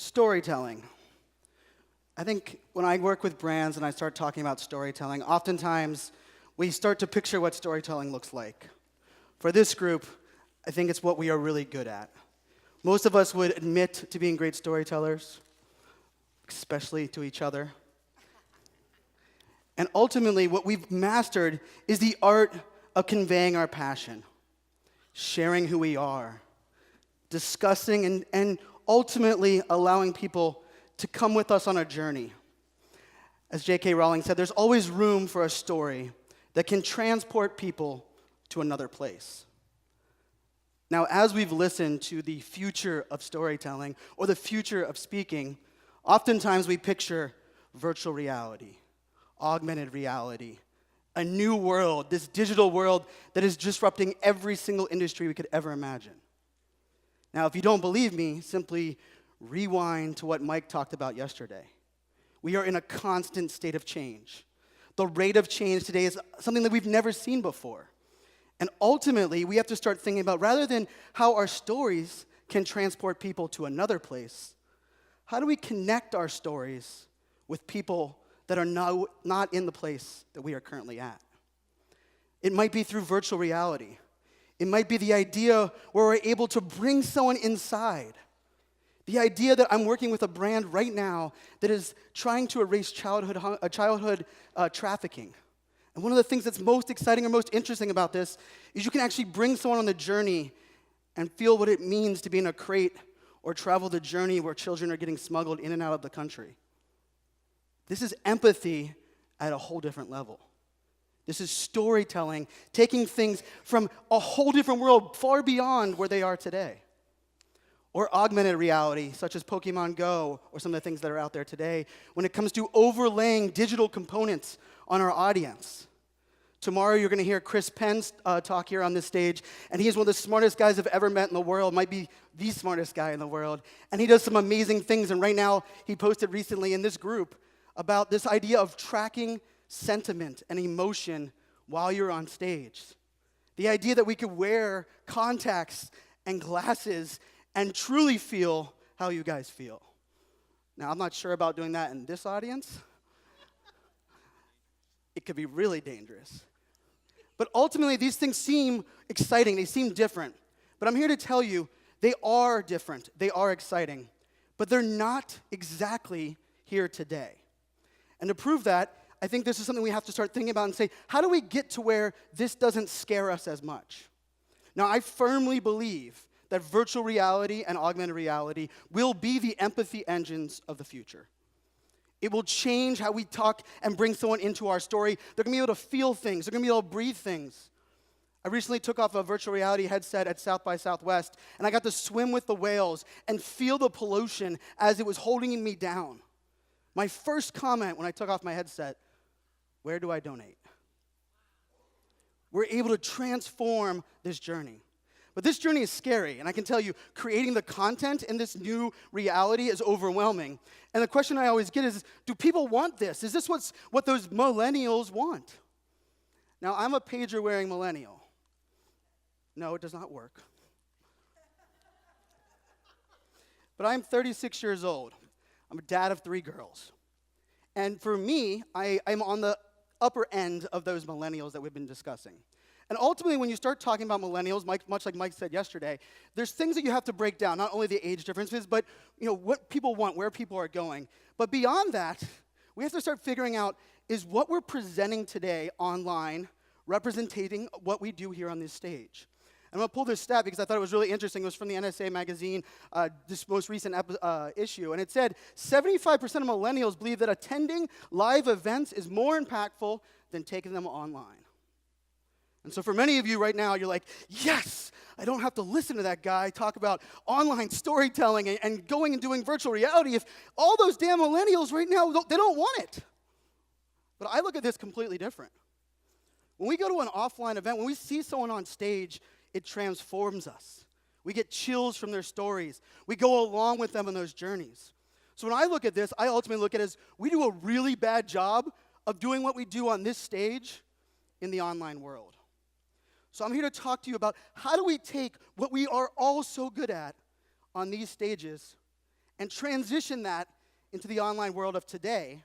Storytelling. I think when I work with brands and I start talking about storytelling, oftentimes we start to picture what storytelling looks like. For this group, I think it's what we are really good at. Most of us would admit to being great storytellers, especially to each other. And ultimately, what we've mastered is the art of conveying our passion, sharing who we are, discussing and ultimately allowing people to come with us on a journey. As J.K. Rowling said, there's always room for a story that can transport people to another place. Now, as we've listened to the future of storytelling or the future of speaking, oftentimes we picture virtual reality, augmented reality, a new world, this digital world that is disrupting every single industry we could ever imagine. Now, if you don't believe me, simply rewind to what Mike talked about yesterday. We are in a constant state of change. The rate of change today is something that we've never seen before. And ultimately, we have to start thinking about, rather than how our stories can transport people to another place, how do we connect our stories with people that are not in the place that we are currently at? It might be through virtual reality. It might be the idea where we're able to bring someone inside. The idea that I'm working with a brand right now that is trying to erase childhood trafficking. And one of the things that's most exciting or most interesting about this is you can actually bring someone on the journey and feel what it means to be in a crate or travel the journey where children are getting smuggled in and out of the country. This is empathy at a whole different level. This is storytelling, taking things from a whole different world far beyond where they are today. Or augmented reality, such as Pokemon Go, or some of the things that are out there today, when it comes to overlaying digital components on our audience. Tomorrow you're going to hear Chris Penn talk here on this stage, and he is one of the smartest guys I've ever met in the world, might be the smartest guy in the world, and he does some amazing things, and right now he posted recently in this group about this idea of tracking sentiment and emotion while you're on stage. The idea that we could wear contacts and glasses and truly feel how you guys feel. Now, I'm not sure about doing that in this audience. It could be really dangerous. But ultimately, these things seem exciting. They seem different. But I'm here to tell you, they are different. They are exciting. But they're not exactly here today. And to prove that, I think this is something we have to start thinking about and say, how do we get to where this doesn't scare us as much? Now, I firmly believe that virtual reality and augmented reality will be the empathy engines of the future. It will change how we talk and bring someone into our story. They're going to be able to feel things. They're going to be able to breathe things. I recently took off a virtual reality headset at South by Southwest, and I got to swim with the whales and feel the pollution as it was holding me down. My first comment when I took off my headset, where do I donate? We're able to transform this journey. But this journey is scary, and I can tell you, creating the content in this new reality is overwhelming. And the question I always get is, do people want this? Is this what those millennials want? Now, I'm a pager-wearing millennial. No, it does not work. But I'm 36 years old. I'm a dad of 3 girls. And for me, I'm on the upper end of those millennials that we've been discussing. And ultimately, when you start talking about millennials, much like Mike said yesterday, there's things that you have to break down, not only the age differences, but what people want, where people are going. But beyond that, we have to start figuring out, is what we're presenting today online representing what we do here on this stage? I'm going to pull this stat because I thought it was really interesting. It was from the NSA magazine, this most recent issue. And it said 75% of millennials believe that attending live events is more impactful than taking them online. And so for many of you right now, you're like, yes, I don't have to listen to that guy talk about online storytelling and going and doing virtual reality. If all those damn millennials right now, they don't want it. But I look at this completely different. When we go to an offline event, when we see someone on stage, it transforms us. We get chills from their stories. We go along with them on those journeys. So when I look at this, I ultimately look at it as we do a really bad job of doing what we do on this stage in the online world. So I'm here to talk to you about how do we take what we are all so good at on these stages and transition that into the online world of today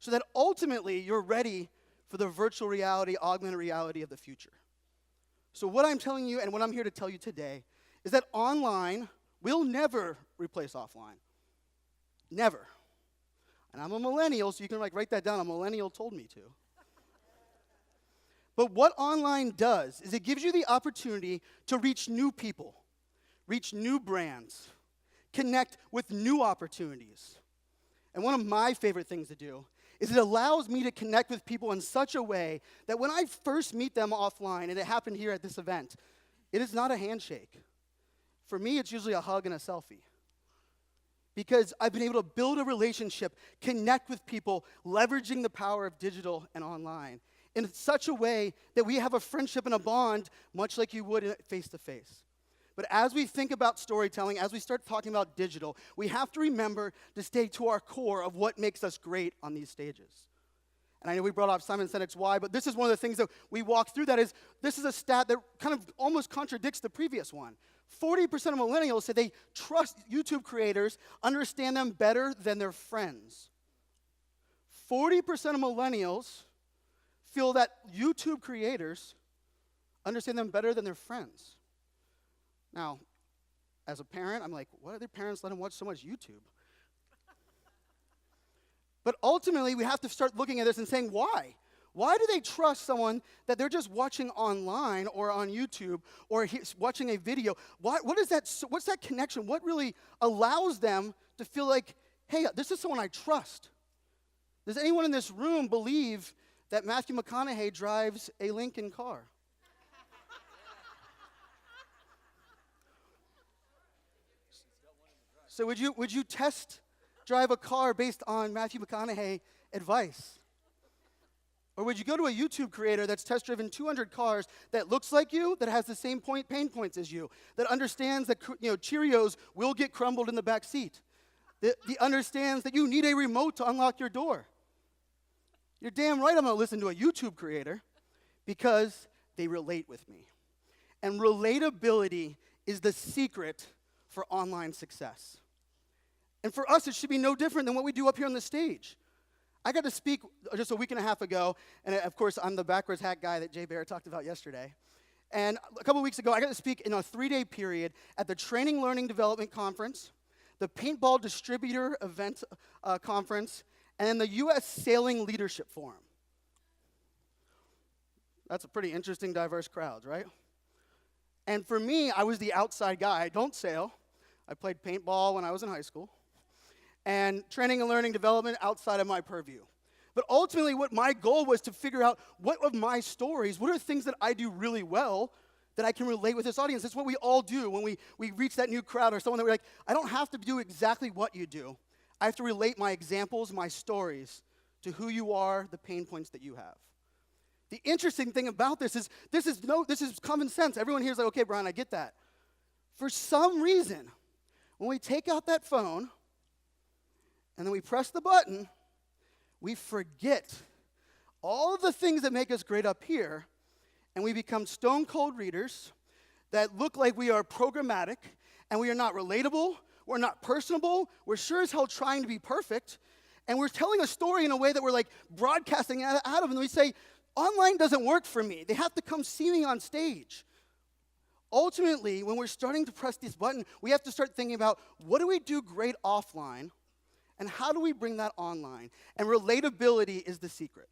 so that ultimately you're ready for the virtual reality, augmented reality of the future. So what I'm telling you and what I'm here to tell you today is that online will never replace offline. Never. And I'm a millennial, so you can write that down. A millennial told me to. But what online does is it gives you the opportunity to reach new people, reach new brands, connect with new opportunities. And one of my favorite things to do is it allows me to connect with people in such a way that when I first meet them offline, and it happened here at this event, it is not a handshake. For me, it's usually a hug and a selfie. Because I've been able to build a relationship, connect with people, leveraging the power of digital and online in such a way that we have a friendship and a bond, much like you would face-to-face. But as we think about storytelling, as we start talking about digital, we have to remember to stay to our core of what makes us great on these stages. And I know we brought up Simon Sinek's why, but this is one of the things that we walk through that is, this is a stat that kind of almost contradicts the previous one. 40% of millennials say they trust YouTube creators, understand them better than their friends. 40% of millennials feel that YouTube creators understand them better than their friends. Now, as a parent, I'm like, why do their parents let them watch so much YouTube? But ultimately, we have to start looking at this and saying, why? Why do they trust someone that they're just watching online or on YouTube or watching a video? What is that? What's that connection? What really allows them to feel like, hey, this is someone I trust? Does anyone in this room believe that Matthew McConaughey drives a Lincoln car? So would you test drive a car based on Matthew McConaughey advice? Or would you go to a YouTube creator that's test-driven 200 cars that looks like you, that has the same pain points as you, that understands that Cheerios will get crumbled in the back seat, that understands that you need a remote to unlock your door? You're damn right I'm going to listen to a YouTube creator because they relate with me. And relatability is the secret for online success. And for us, it should be no different than what we do up here on the stage. I got to speak just a week and a half ago, and of course, I'm the backwards hat guy that Jay Bear talked about yesterday. And a couple weeks ago, I got to speak in a 3-day period at the Training, Learning, Development Conference, the Paintball Distributor Event Conference, and the U.S. Sailing Leadership Forum. That's a pretty interesting, diverse crowd, right? And for me, I was the outside guy. I don't sail. I played paintball when I was in high school. And training and learning development outside of my purview. But ultimately, what my goal was to figure out what of my stories, what are things that I do really well that I can relate with this audience. That's what we all do when we reach that new crowd or someone that we're like, I don't have to do exactly what you do. I have to relate my examples, my stories to who you are, the pain points that you have. The interesting thing about this is common sense. Everyone here is like, okay, Brian, I get that. For some reason, when we take out that phone and then we press the button, we forget all of the things that make us great up here, and we become stone cold readers that look like we are programmatic, and we are not relatable, we're not personable, we're sure as hell trying to be perfect, and we're telling a story in a way that we're like broadcasting out of, and we say, online doesn't work for me. They have to come see me on stage. Ultimately, when we're starting to press this button, we have to start thinking about what do we do great offline, and how do we bring that online? And relatability is the secret.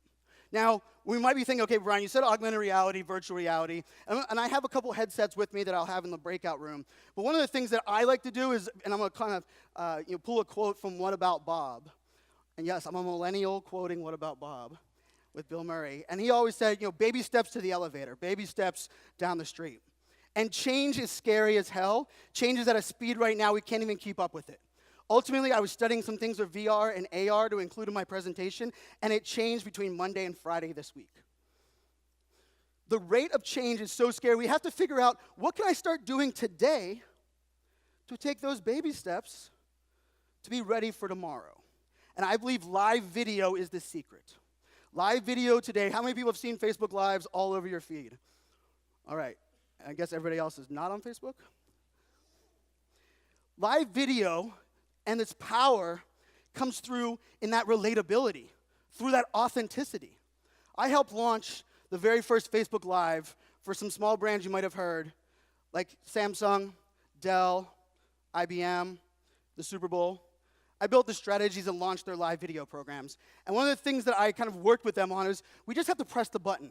Now, we might be thinking, okay, Brian, you said augmented reality, virtual reality, and I have a couple headsets with me that I'll have in the breakout room. But one of the things that I like to do is, and I'm going to kind of pull a quote from What About Bob? And yes, I'm a millennial quoting What About Bob with Bill Murray. And he always said, baby steps to the elevator, baby steps down the street. And change is scary as hell. Change is at a speed right now we can't even keep up with it. Ultimately, I was studying some things with VR and AR to include in my presentation, and it changed between Monday and Friday this week. The rate of change is so scary. We have to figure out, what can I start doing today to take those baby steps to be ready for tomorrow? And I believe live video is the secret. Live video today. How many people have seen Facebook Lives all over your feed? All right. I guess everybody else is not on Facebook. Live video and its power comes through in that relatability, through that authenticity. I helped launch the very first Facebook Live for some small brands you might have heard, like Samsung, Dell, IBM, the Super Bowl. I built the strategies and launched their live video programs. And one of the things that I kind of worked with them on is we just have to press the button.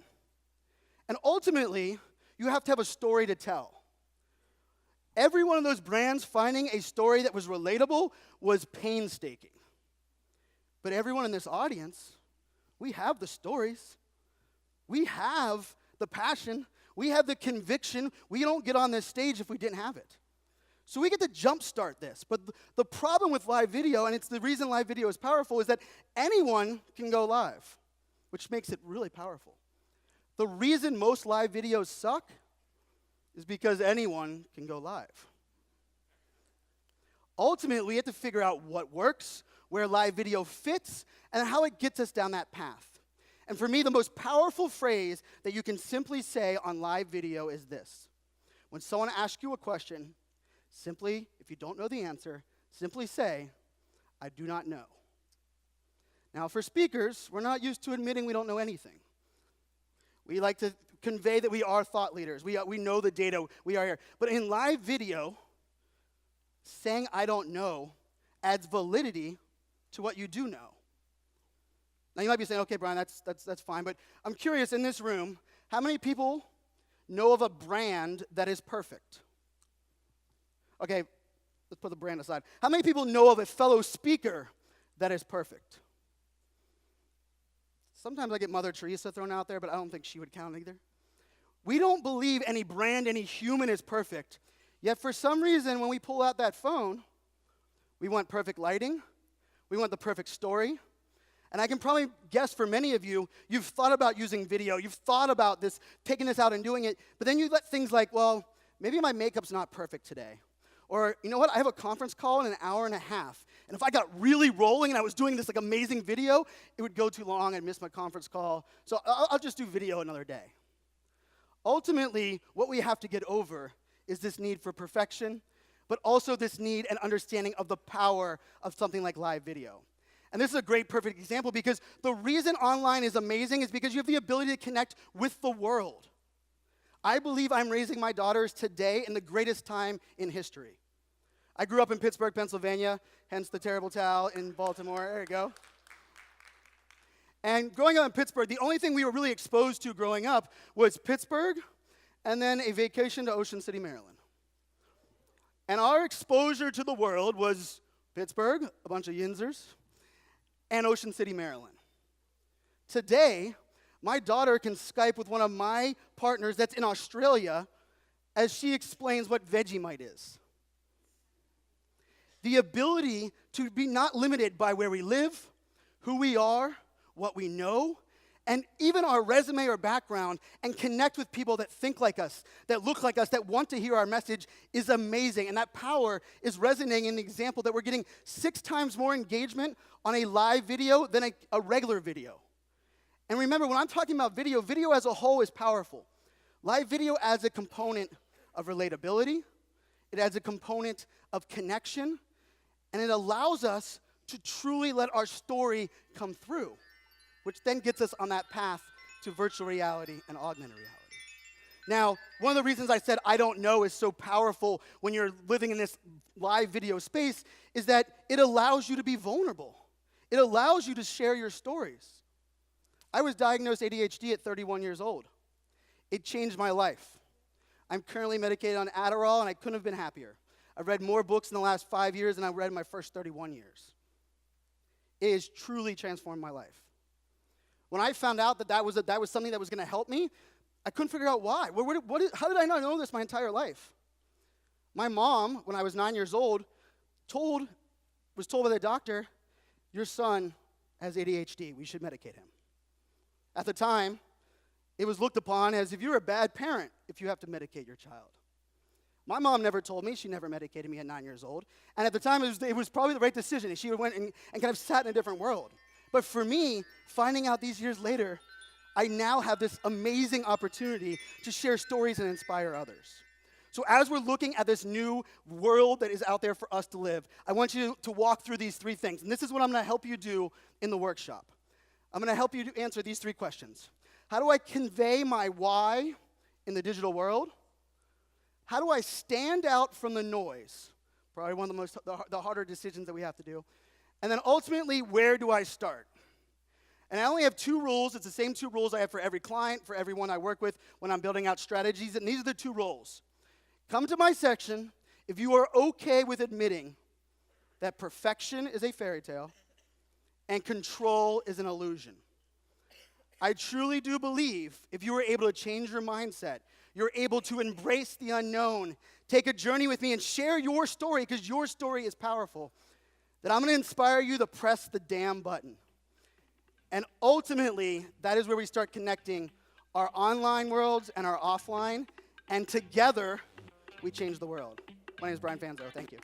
And ultimately, you have to have a story to tell. Every one of those brands finding a story that was relatable was painstaking. But everyone in this audience, we have the stories. We have the passion. We have the conviction. We don't get on this stage if we didn't have it. So we get to jumpstart this. But the problem with live video, and it's the reason live video is powerful, is that anyone can go live, which makes it really powerful. The reason most live videos suck is because anyone can go live. Ultimately, we have to figure out what works, where live video fits, and how it gets us down that path. And for me, the most powerful phrase that you can simply say on live video is this. When someone asks you a question, simply, if you don't know the answer, simply say, I do not know. Now, for speakers, we're not used to admitting we don't know anything. We like to convey that we are thought leaders. We know the data. We are here. But in live video, saying I don't know adds validity to what you do know. Now, you might be saying, okay, Brian, that's fine. But I'm curious, in this room, how many people know of a brand that is perfect? Okay, let's put the brand aside. How many people know of a fellow speaker that is perfect? Sometimes I get Mother Teresa thrown out there, but I don't think she would count either. We don't believe any brand, any human is perfect. Yet for some reason, when we pull out that phone, we want perfect lighting. We want the perfect story. And I can probably guess for many of you, you've thought about using video. You've thought about this, taking this out and doing it. But then you let things like, well, maybe my makeup's not perfect today. Or, you know what, I have a conference call in an hour and a half. And if I got really rolling and I was doing this like amazing video, it would go too long. I'd miss my conference call. So I'll just do video another day. Ultimately, what we have to get over is this need for perfection, but also this need and understanding of the power of something like live video. And this is a great, perfect example because the reason online is amazing is because you have the ability to connect with the world. I believe I'm raising my daughters today in the greatest time in history. I grew up in Pittsburgh, Pennsylvania, hence the terrible towel in Baltimore. There you go. And growing up in Pittsburgh, the only thing we were really exposed to growing up was Pittsburgh and then a vacation to Ocean City, Maryland. And our exposure to the world was Pittsburgh, a bunch of Yinzers, and Ocean City, Maryland. Today, my daughter can Skype with one of my partners that's in Australia as she explains what Vegemite is. The ability to be not limited by where we live, who we are, what we know, and even our resume or background, and connect with people that think like us, that look like us, that want to hear our message is amazing. And that power is resonating in the example that we're getting 6 times more engagement on a live video than a regular video. And remember, when I'm talking about video, video as a whole is powerful. Live video adds a component of relatability. It adds a component of connection. And it allows us to truly let our story come through, which then gets us on that path to virtual reality and augmented reality. Now, one of the reasons I said I don't know is so powerful when you're living in this live video space is that it allows you to be vulnerable. It allows you to share your stories. I was diagnosed ADHD at 31 years old. It changed my life. I'm currently medicated on Adderall, and I couldn't have been happier. I've read more books in the last 5 years than I read in my first 31 years. It has truly transformed my life. When I found out that was something that was going to help me, I couldn't figure out why. How did I not know this my entire life? My mom, when I was 9 years old, was told by the doctor, your son has ADHD. We should medicate him. At the time, it was looked upon as if you're a bad parent if you have to medicate your child. My mom never told me. She never medicated me at 9 years old. And at the time, it was probably the right decision. She went and kind of sat in a different world. But for me, finding out these years later, I now have this amazing opportunity to share stories and inspire others. So as we're looking at this new world that is out there for us to live, I want you to walk through these three things. And this is what I'm going to help you do in the workshop. I'm going to help you to answer these three questions. How do I convey my why in the digital world? How do I stand out from the noise? Probably one of the harder decisions that we have to do. And then ultimately, where do I start? And I only have 2 rules. It's the same 2 rules I have for every client, for everyone I work with when I'm building out strategies. And these are the 2 rules. Come to my section if you are okay with admitting that perfection is a fairy tale and control is an illusion. I truly do believe if you are able to change your mindset, you're able to embrace the unknown, take a journey with me and share your story because your story is powerful, that I'm going to inspire you to press the damn button. And ultimately, that is where we start connecting our online worlds and our offline, and together, we change the world. My name is Brian Fanzo. Thank you.